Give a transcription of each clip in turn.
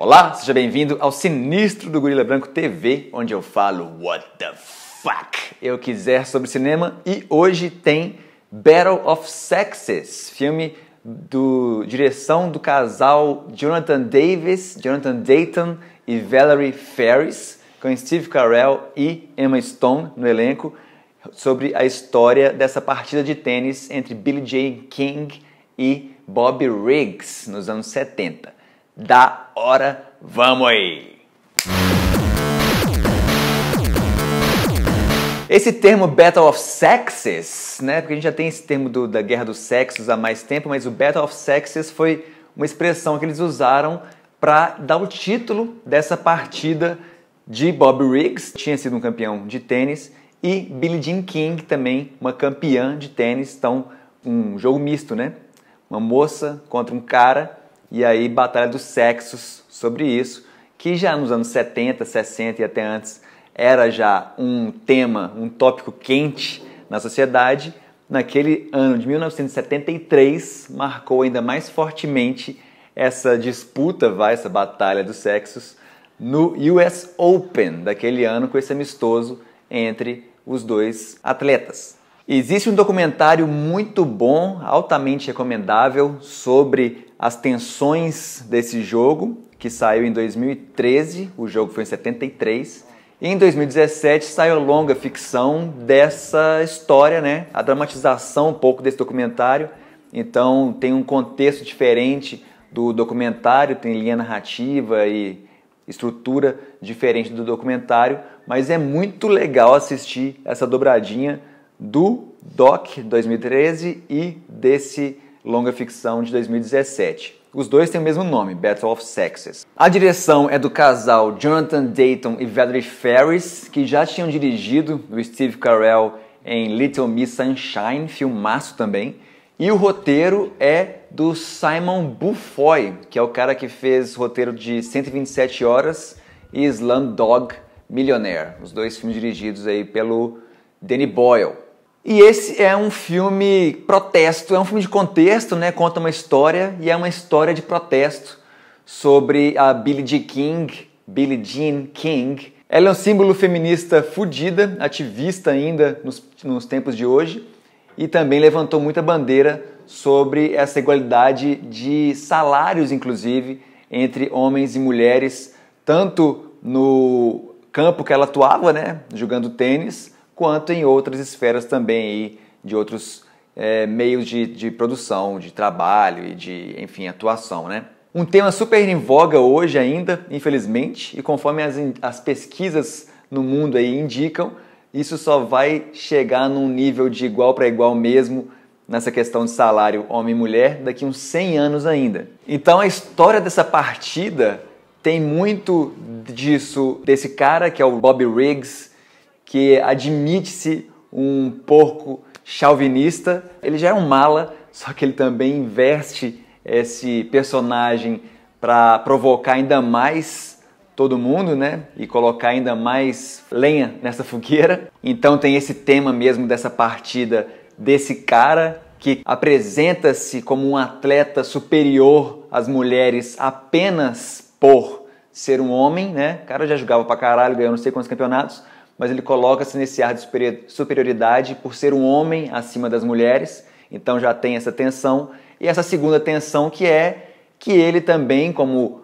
Olá, seja bem-vindo ao Sinistro do Gorila Branco TV, onde eu falo what the fuck eu quiser sobre cinema, e hoje tem Battle of Sexes, filme direção do casal Jonathan Dayton e Valerie Faris, com Steve Carell e Emma Stone no elenco, sobre a história dessa partida de tênis entre Billie Jean King e Bobby Riggs nos anos 70. Da hora, vamos aí! Esse termo Battle of Sexes, né, porque a gente já tem esse termo da Guerra dos Sexos há mais tempo, mas o Battle of Sexes foi uma expressão que eles usaram para dar o título dessa partida de Bobby Riggs, que tinha sido um campeão de tênis, e Billie Jean King, também uma campeã de tênis. Então, um jogo misto, né? Uma moça contra um cara, e aí batalha dos sexos sobre isso, que já nos anos 70, 60 e até antes era já um tema, um tópico quente na sociedade. Naquele ano de 1973 marcou ainda mais fortemente essa disputa, essa batalha dos sexos no US Open daquele ano, com esse amistoso entre os dois atletas. Existe um documentário muito bom, altamente recomendável, sobre as tensões desse jogo, que saiu em 2013, o jogo foi em 73, e em 2017 saiu a longa ficção dessa história, né? A dramatização um pouco desse documentário. Então tem um contexto diferente do documentário, tem linha narrativa e estrutura diferente do documentário, mas é muito legal assistir essa dobradinha do Doc 2013 e desse longa ficção de 2017. Os dois têm o mesmo nome, Battle of Sexes. A direção é do casal Jonathan Dayton e Valerie Faris, que já tinham dirigido o Steve Carell em Little Miss Sunshine, filmaço também. E o roteiro é do Simon Beaufoy, que é o cara que fez o roteiro de 127 Horas e Slumdog Millionaire, os dois filmes dirigidos aí pelo Danny Boyle. E esse é um filme protesto, é um filme de contexto, né? Conta uma história, e é uma história de protesto sobre a Billie Jean King. Ela é um símbolo feminista fudida, ativista ainda nos tempos de hoje, e também levantou muita bandeira sobre essa igualdade de salários, inclusive, entre homens e mulheres, tanto no campo que ela atuava, né? Jogando tênis, quanto em outras esferas também aí, de outros meios de produção, de trabalho e de, enfim, atuação, né? Um tema super em voga hoje ainda, infelizmente, e conforme as pesquisas no mundo aí indicam, isso só vai chegar num nível de igual para igual mesmo nessa questão de salário homem e mulher daqui uns 100 anos ainda. Então a história dessa partida tem muito disso, desse cara que é o Bobby Riggs, que admite-se um porco chauvinista. Ele já é um mala, só que ele também investe esse personagem para provocar ainda mais todo mundo, né? E colocar ainda mais lenha nessa fogueira. Então tem esse tema mesmo dessa partida desse cara que apresenta-se como um atleta superior às mulheres apenas por ser um homem, né? O cara já jogava pra caralho, ganhou não sei quantos campeonatos, mas ele coloca-se nesse ar de superioridade por ser um homem acima das mulheres. Então já tem essa tensão. E essa segunda tensão, que é que ele também, como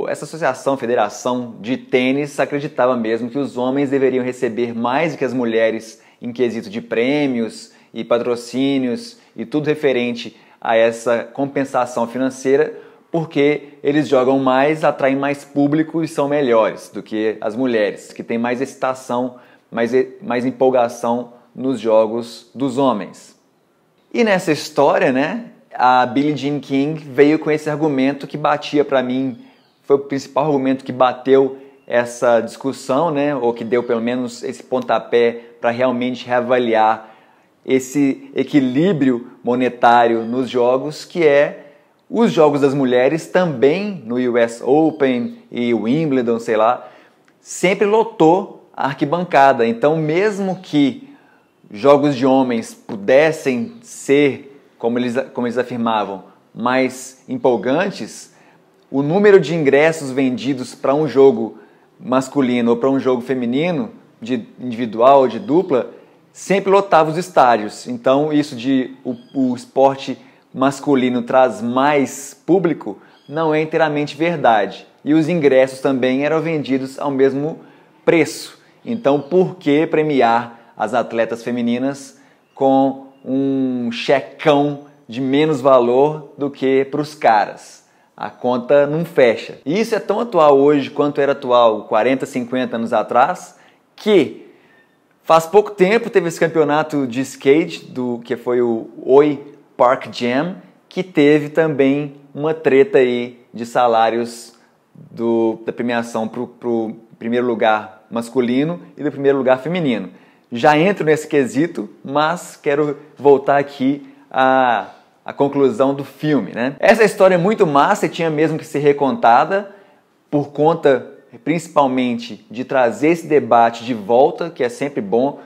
essa associação, federação de tênis, acreditava mesmo que os homens deveriam receber mais do que as mulheres em quesito de prêmios e patrocínios e tudo referente a essa compensação financeira, porque eles jogam mais, atraem mais público e são melhores do que as mulheres, que têm mais excitação, mais empolgação nos jogos dos homens. E nessa história, né, a Billie Jean King veio com esse argumento que batia para mim, foi o principal argumento que bateu essa discussão, né, ou que deu pelo menos esse pontapé para realmente reavaliar esse equilíbrio monetário nos jogos, que é os jogos das mulheres também no US Open e Wimbledon, sei lá, sempre lotou a arquibancada. Então, mesmo que jogos de homens pudessem ser, como eles afirmavam, mais empolgantes, o número de ingressos vendidos para um jogo masculino ou para um jogo feminino, de individual ou de dupla, sempre lotava os estádios. Então, isso de o esporte masculino traz mais público não é inteiramente verdade. E os ingressos também eram vendidos ao mesmo preço. Então, por que premiar as atletas femininas com um checão de menos valor do que para os caras? A conta não fecha. E isso é tão atual hoje quanto era atual 40, 50 anos atrás, que faz pouco tempo teve esse campeonato de skate, que foi o Oi Park Jam, que teve também uma treta aí de salários da premiação para o primeiro lugar masculino e do primeiro lugar feminino. Já entro nesse quesito, mas quero voltar aqui à conclusão do filme, né? Essa história é muito massa e tinha mesmo que ser recontada por conta, principalmente, de trazer esse debate de volta, que é sempre bom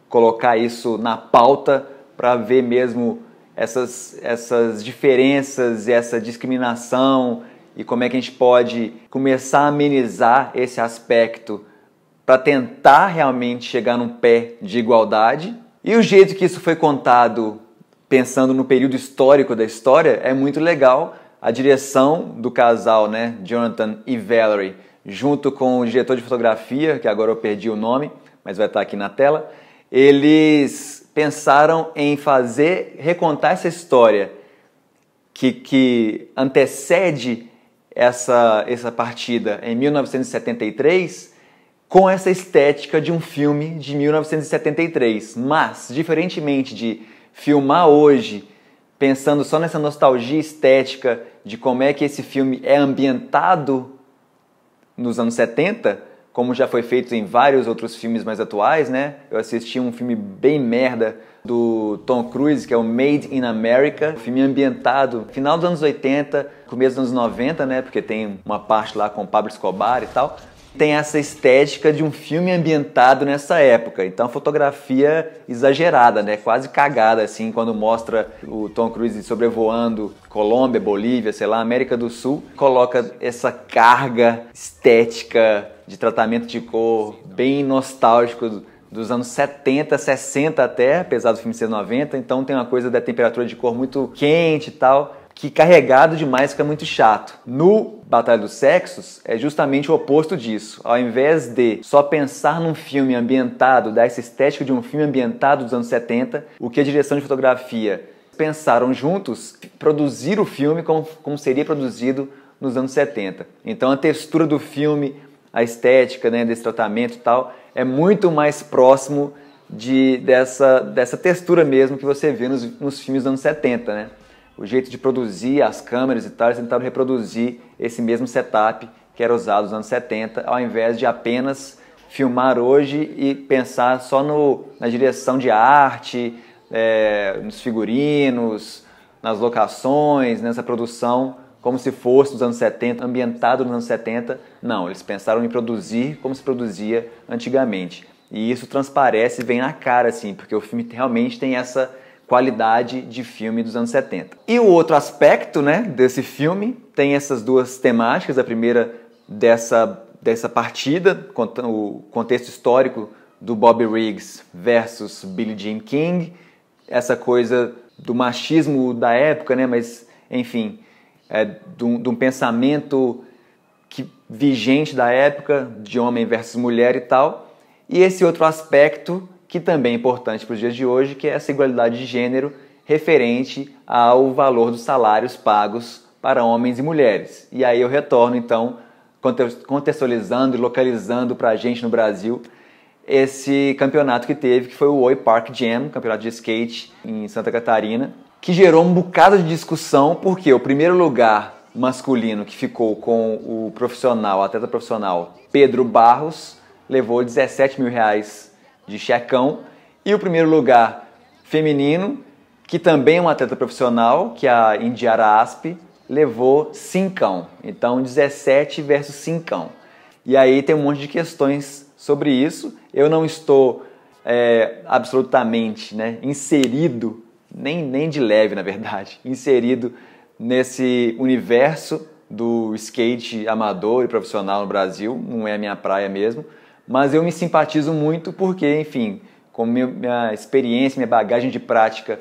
colocar isso na pauta para ver mesmo essas diferenças e essa discriminação e como é que a gente pode começar a amenizar esse aspecto para tentar realmente chegar num pé de igualdade. E o jeito que isso foi contado, pensando no período histórico da história, é muito legal. A direção do casal, né, Jonathan e Valerie, junto com o diretor de fotografia, que agora eu perdi o nome, mas vai estar aqui na tela, eles pensaram em recontar essa história que antecede essa partida em 1973 com essa estética de um filme de 1973. Mas, diferentemente de filmar hoje, pensando só nessa nostalgia estética de como é que esse filme é ambientado nos anos 70, como já foi feito em vários outros filmes mais atuais, né? Eu assisti um filme bem merda do Tom Cruise, que é o Made in America, um filme ambientado no final dos anos 80, começo dos anos 90, né? Porque tem uma parte lá com Pablo Escobar e tal. Tem essa estética de um filme ambientado nessa época. Então, fotografia exagerada, né? Quase cagada, assim, quando mostra o Tom Cruise sobrevoando Colômbia, Bolívia, sei lá, América do Sul. Coloca essa carga estética de tratamento de cor bem nostálgico dos anos 70, 60 até, apesar do filme ser 90. Então, tem uma coisa da temperatura de cor muito quente e tal, que carregado demais fica muito chato. No Batalha dos Sexos é justamente o oposto disso. Ao invés de só pensar num filme ambientado, dar essa estética de um filme ambientado dos anos 70, o que a direção de fotografia pensaram juntos, produzir o filme como seria produzido nos anos 70. Então a textura do filme, a estética, né, desse tratamento e tal, é muito mais próximo dessa textura mesmo que você vê nos filmes dos anos 70, né? O jeito de produzir, as câmeras e tal, eles tentaram reproduzir esse mesmo setup que era usado nos anos 70, ao invés de apenas filmar hoje e pensar só na direção de arte, nos figurinos, nas locações, nessa produção, como se fosse nos anos 70, ambientado nos anos 70. Não, eles pensaram em produzir como se produzia antigamente. E isso transparece, vem na cara, assim, porque o filme realmente tem essa qualidade de filme dos anos 70. E o outro aspecto, né, desse filme tem essas duas temáticas. A primeira dessa partida, o contexto histórico do Bobby Riggs versus Billie Jean King, essa coisa do machismo da época, né, mas enfim, de um pensamento vigente da época, de homem versus mulher e tal. E esse outro aspecto que também é importante para os dias de hoje, que é essa igualdade de gênero referente ao valor dos salários pagos para homens e mulheres. E aí eu retorno, então, contextualizando e localizando para a gente no Brasil esse campeonato que teve, que foi o Oi Park Jam, campeonato de skate em Santa Catarina, que gerou um bocado de discussão, porque o primeiro lugar masculino que ficou com o atleta profissional Pedro Barros, levou R$17 mil de checão, e o primeiro lugar feminino, que também é um atleta profissional, que é a Indiara Asp, levou cincão. Então 17 versus cincão. E aí tem um monte de questões sobre isso. Eu não estou absolutamente, né, inserido, nem de leve na verdade, inserido nesse universo do skate amador e profissional no Brasil, não é a minha praia mesmo, mas eu me simpatizo muito porque, enfim, com minha experiência, minha bagagem de prática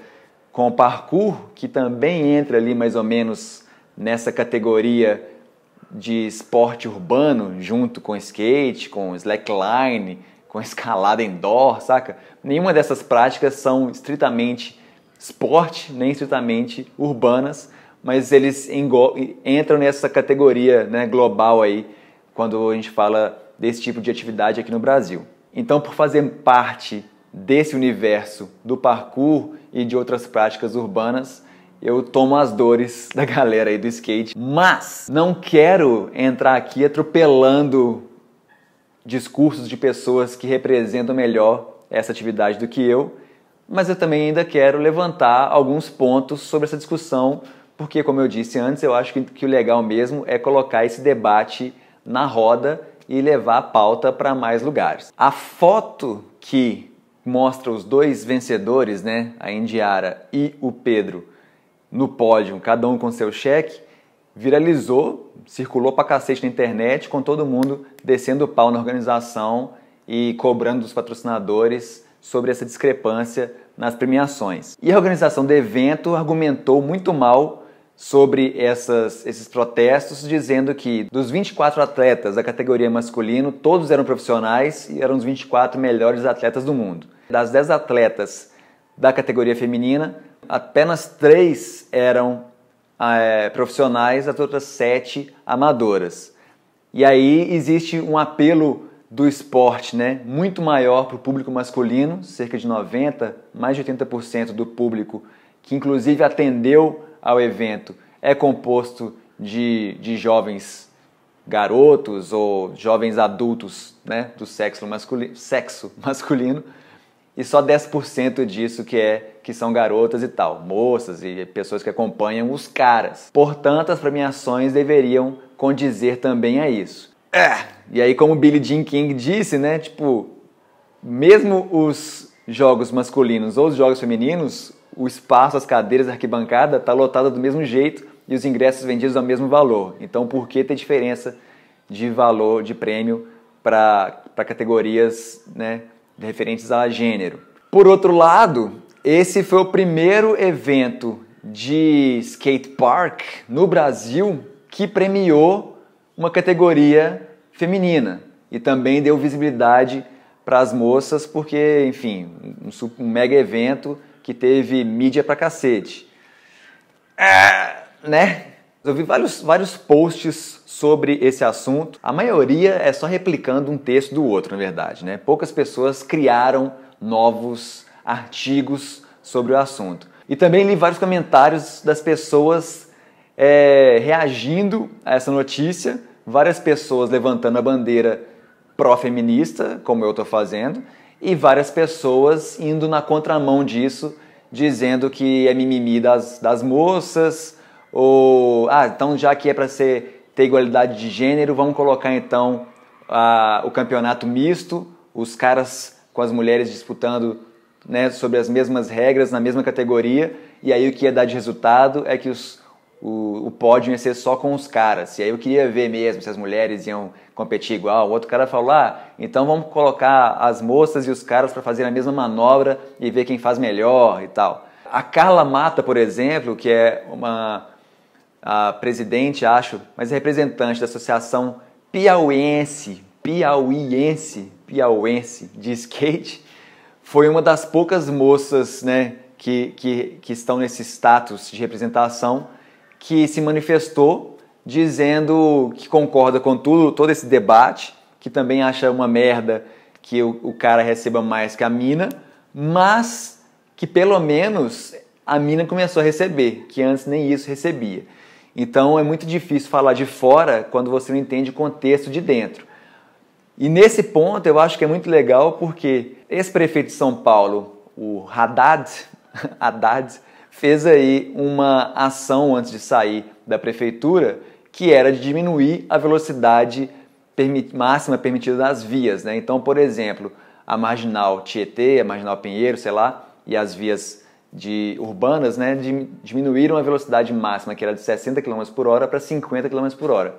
com o parkour, que também entra ali mais ou menos nessa categoria de esporte urbano, junto com skate, com slackline, com escalada indoor, saca? Nenhuma dessas práticas são estritamente esporte, nem estritamente urbanas, mas eles entram nessa categoria, né, global aí, quando a gente fala desse tipo de atividade aqui no Brasil. Então, por fazer parte desse universo do parkour e de outras práticas urbanas, eu tomo as dores da galera aí do skate. Mas não quero entrar aqui atropelando discursos de pessoas que representam melhor essa atividade do que eu, mas eu também ainda quero levantar alguns pontos sobre essa discussão, porque, como eu disse antes, eu acho que o legal mesmo é colocar esse debate na roda e levar a pauta para mais lugares. A foto que mostra os dois vencedores, né, a Indiara e o Pedro, no pódio, cada um com seu cheque, viralizou, circulou pra cacete na internet, com todo mundo descendo o pau na organização e cobrando dos patrocinadores sobre essa discrepância nas premiações. E a organização do evento argumentou muito mal sobre esses protestos, dizendo que dos 24 atletas da categoria masculino, todos eram profissionais e eram os 24 melhores atletas do mundo. Das 10 atletas da categoria feminina, apenas 3 eram profissionais, as outras 7 amadoras. E aí existe um apelo do esporte, né, muito maior para o público masculino, cerca de 90%, mais de 80% do público que inclusive atendeu ao evento é composto de jovens garotos ou jovens adultos, né, do sexo masculino, e só 10% disso que são garotas e tal, moças e pessoas que acompanham os caras. Portanto, as premiações deveriam condizer também a isso. E aí, como Billie Jean King disse, né, tipo, mesmo os jogos masculinos ou os jogos femininos, o espaço, as cadeiras, a arquibancada tá lotada do mesmo jeito e os ingressos vendidos ao mesmo valor. Então, por que ter diferença de valor, de prêmio para categorias, né, referentes a gênero? Por outro lado, esse foi o primeiro evento de skate park no Brasil que premiou uma categoria feminina e também deu visibilidade para as moças, porque, enfim, um mega evento que teve mídia pra cacete. Né? Eu vi vários posts sobre esse assunto. A maioria é só replicando um texto do outro, na verdade, né? Poucas pessoas criaram novos artigos sobre o assunto. E também li vários comentários das pessoas reagindo a essa notícia, várias pessoas levantando a bandeira pró-feminista, como eu estou fazendo, e várias pessoas indo na contramão disso, dizendo que é mimimi das moças, ou então já que é para ter igualdade de gênero, vamos colocar então o campeonato misto, os caras com as mulheres disputando, né, sobre as mesmas regras, na mesma categoria, e aí o que ia dar de resultado é que o pódio ia ser só com os caras. E aí eu queria ver mesmo se as mulheres iam competir igual. O outro cara falou, então vamos colocar as moças e os caras para fazer a mesma manobra e ver quem faz melhor e tal. A Carla Mata, por exemplo, que é a presidente, acho, mas é representante da Associação Piauiense de Skate, foi uma das poucas moças, né, que estão nesse status de representação, que se manifestou dizendo que concorda com todo esse debate, que também acha uma merda que o cara receba mais que a mina, mas que pelo menos a mina começou a receber, que antes nem isso recebia. Então é muito difícil falar de fora quando você não entende o contexto de dentro. E nesse ponto eu acho que é muito legal porque esse prefeito de São Paulo, o Haddad, fez aí uma ação antes de sair da prefeitura que era de diminuir a velocidade máxima permitida das vias, né? Então, por exemplo, a Marginal Tietê, a Marginal Pinheiro, sei lá, e as vias urbanas, né, diminuíram a velocidade máxima, que era de 60 km por hora, para 50 km por hora.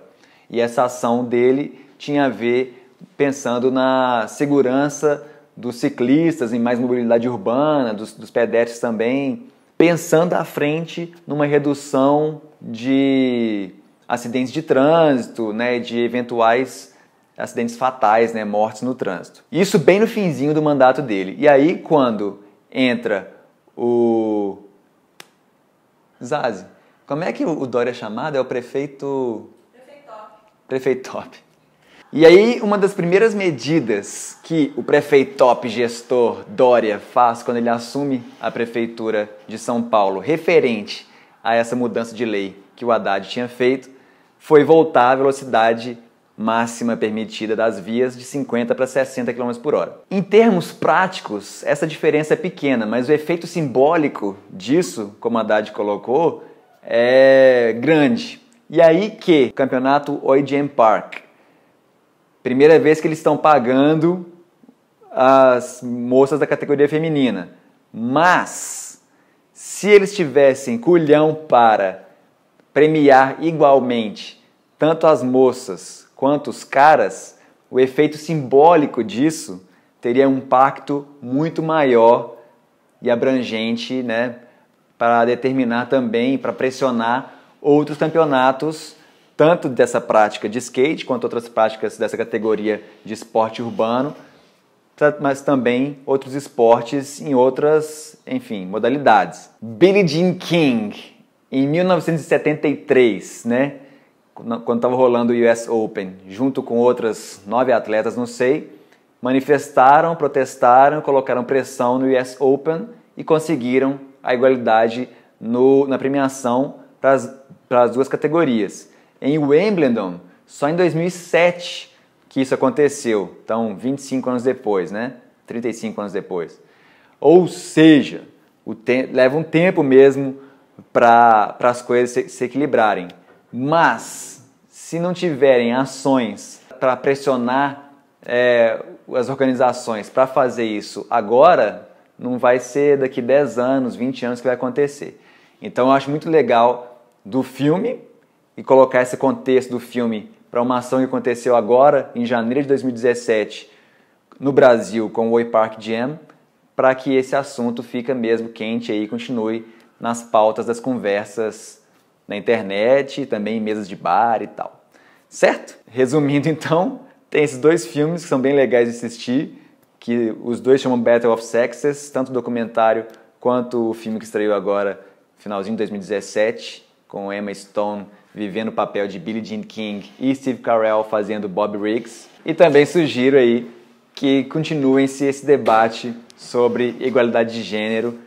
E essa ação dele tinha a ver pensando na segurança dos ciclistas, em mais mobilidade urbana, dos pedestres também, pensando à frente numa redução de acidentes de trânsito, né, de eventuais acidentes fatais, né, mortes no trânsito. Isso bem no finzinho do mandato dele. E aí, quando entra o Zazi, como é que o Dória é chamado? É o prefeito... Prefeitop. E aí, uma das primeiras medidas que o prefeitop gestor Dória faz quando ele assume a prefeitura de São Paulo, referente a essa mudança de lei que o Haddad tinha feito, foi voltar a velocidade máxima permitida das vias de 50 para 60 km por hora. Em termos práticos, essa diferença é pequena, mas o efeito simbólico disso, como o Haddad colocou, é grande. E aí que o campeonato Oi-Jam Park, primeira vez que eles estão pagando as moças da categoria feminina, mas se eles tivessem culhão para premiar igualmente tanto as moças quanto os caras, o efeito simbólico disso teria um impacto muito maior e abrangente, né, para determinar também, para pressionar outros campeonatos, tanto dessa prática de skate quanto outras práticas dessa categoria de esporte urbano, mas também outros esportes em outras, enfim, modalidades. Billie Jean King, em 1973, né, quando estava rolando o US Open, junto com outras 9 atletas, não sei, manifestaram, protestaram, colocaram pressão no US Open e conseguiram a igualdade na premiação para as duas categorias. Em Wimbledon, só em 2007 que isso aconteceu, então 25 anos depois, né? 35 anos depois. Ou seja, leva um tempo mesmo para as coisas se equilibrarem. Mas, se não tiverem ações para pressionar as organizações para fazer isso agora, não vai ser daqui 10 anos, 20 anos que vai acontecer. Então eu acho muito legal do filme e colocar esse contexto do filme para uma ação que aconteceu agora, em janeiro de 2017, no Brasil, com o Oi Park Jam, para que esse assunto fique mesmo quente e continue nas pautas das conversas na internet, também em mesas de bar e tal. Certo? Resumindo então, tem esses 2 filmes que são bem legais de assistir, que os 2 chamam Battle of Sexes, tanto o documentário quanto o filme que estreou agora, finalzinho de 2017, com Emma Stone vivendo o papel de Billie Jean King e Steve Carell fazendo Bob Riggs. E também sugiro aí que continuem-se esse debate sobre igualdade de gênero,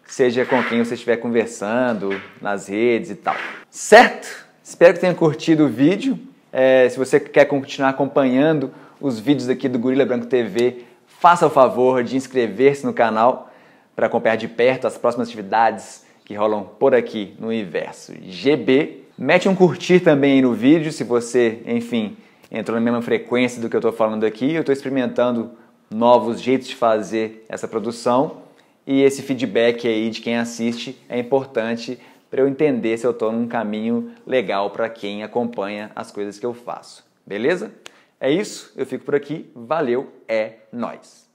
seja com quem você estiver conversando, nas redes e tal. Certo? Espero que tenha curtido o vídeo. Se você quer continuar acompanhando os vídeos aqui do Gorila Branco TV, faça o favor de inscrever-se no canal para acompanhar de perto as próximas atividades que rolam por aqui no universo GB. Mete um curtir também aí no vídeo, se você, enfim, entrou na mesma frequência do que eu estou falando aqui. Eu estou experimentando novos jeitos de fazer essa produção e esse feedback aí de quem assiste é importante para eu entender se eu estou num caminho legal para quem acompanha as coisas que eu faço. Beleza? É isso, eu fico por aqui. Valeu, é nóis!